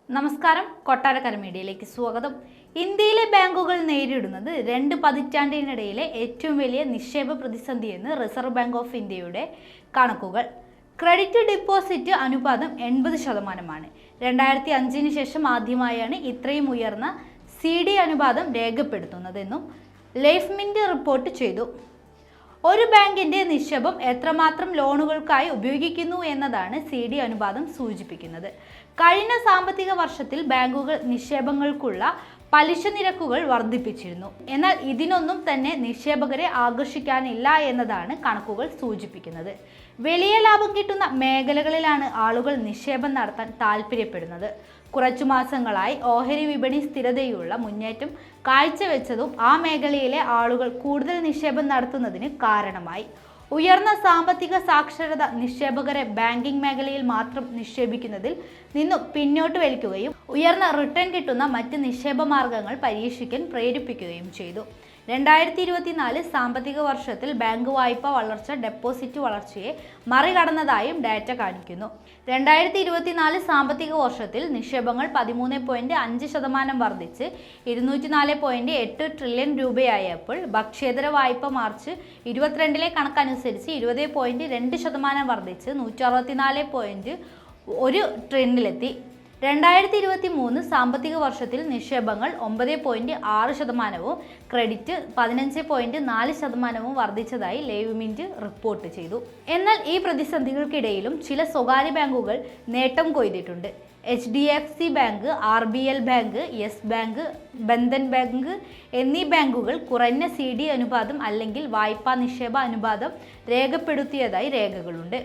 നമസ്കാരം, കൊട്ടാരക്കര മീഡിയയിലേക്ക് സ്വാഗതം. ഇന്ത്യയിലെ ബാങ്കുകൾ നേരിടുന്നത് 2 പതിറ്റാണ്ടിനിടയിലെ ഏറ്റവും വലിയ നിക്ഷേപ പ്രതിസന്ധിയെന്ന് റിസർവ് ബാങ്ക് ഓഫ് ഇന്ത്യയുടെ കണക്കുകൾ. ക്രെഡിറ്റ് ഡിപ്പോസിറ്റ് അനുപാതം 80%. 2005 ശേഷം ആദ്യമായാണ് ഇത്രയും ഉയർന്ന CD അനുപാതം രേഖപ്പെടുത്തുന്നതെന്നും ലൈഫ് മിന്റ് റിപ്പോർട്ട് ചെയ്തു. ഒരു ബാങ്കിന്റെ നിക്ഷേപം എത്രമാത്രം ലോണുകൾക്കായി ഉപയോഗിക്കുന്നു എന്നതാണ് CD അനുപാതം സൂചിപ്പിക്കുന്നത്. കഴിഞ്ഞ സാമ്പത്തിക വർഷത്തിൽ ബാങ്കുകൾ നിക്ഷേപങ്ങൾക്കുള്ള പലിശ നിരക്കുകൾ വർദ്ധിപ്പിച്ചിരുന്നു. എന്നാൽ ഇതിനൊന്നും തന്നെ നിക്ഷേപകരെ ആകർഷിക്കാനില്ല എന്നതാണ് കണക്കുകൾ സൂചിപ്പിക്കുന്നത്. വലിയ ലാഭം കിട്ടുന്ന മേഖലകളിലാണ് ആളുകൾ നിക്ഷേപം നടത്താൻ താൽപ്പര്യപ്പെടുന്നത്. കുറച്ചു മാസങ്ങളായി ഓഹരി വിപണി സ്ഥിരതയുള്ള മുന്നേറ്റം കാഴ്ചവെച്ചതും ആ മേഖലയിലെ ആളുകൾ കൂടുതൽ നിക്ഷേപം നടത്തുന്നതിന് കാരണമായി. ഉയർന്ന സാമ്പത്തിക സാക്ഷരത നിക്ഷേപകരെ ബാങ്കിംഗ് മേഖലയിൽ മാത്രം നിക്ഷേപിക്കുന്നതിൽ നിന്നും പിന്നോട്ട് വലിക്കുകയും ഉയർന്ന റിട്ടേൺ കിട്ടുന്ന മറ്റ് നിക്ഷേപ മാർഗങ്ങൾ പരീക്ഷിക്കാൻ പ്രേരിപ്പിക്കുകയും ചെയ്തു. 2024 സാമ്പത്തിക വർഷത്തിൽ ബാങ്ക് വായ്പ വളർച്ച ഡെപ്പോസിറ്റ് വളർച്ചയെ മറികടന്നതായും ഡാറ്റ കാണിക്കുന്നു. 2024 സാമ്പത്തിക വർഷത്തിൽ നിക്ഷേപങ്ങൾ 13.5% വർദ്ധിച്ച് 204.8 ട്രില്യൺ രൂപയായപ്പോൾ ഭക്ഷ്യേതര വായ്പ മാർച്ച് 22 കണക്കനുസരിച്ച് 20.2% വർദ്ധിച്ച് 164.1 ട്രില്യണിലെത്തി. 2023 സാമ്പത്തിക വർഷത്തിൽ നിക്ഷേപങ്ങൾ 9.6%, ക്രെഡിറ്റ് 15.4% വർദ്ധിച്ചതായി ലൈവ് മിന്റ് റിപ്പോർട്ട് ചെയ്തു. എന്നാൽ ഈ പ്രതിസന്ധികൾക്കിടയിലും ചില സ്വകാര്യ ബാങ്കുകൾ നേട്ടം കൊയ്തിട്ടുണ്ട്. HDFC bank, RBL bank, yes bank, Bandhan bank എന്നീ ബാങ്കുകൾ കുറഞ്ഞ CD അനുപാതം അല്ലെങ്കിൽ വായ്പാ നിക്ഷേപ അനുപാതം രേഖപ്പെടുത്തിയതായി രേഖകളുണ്ട്.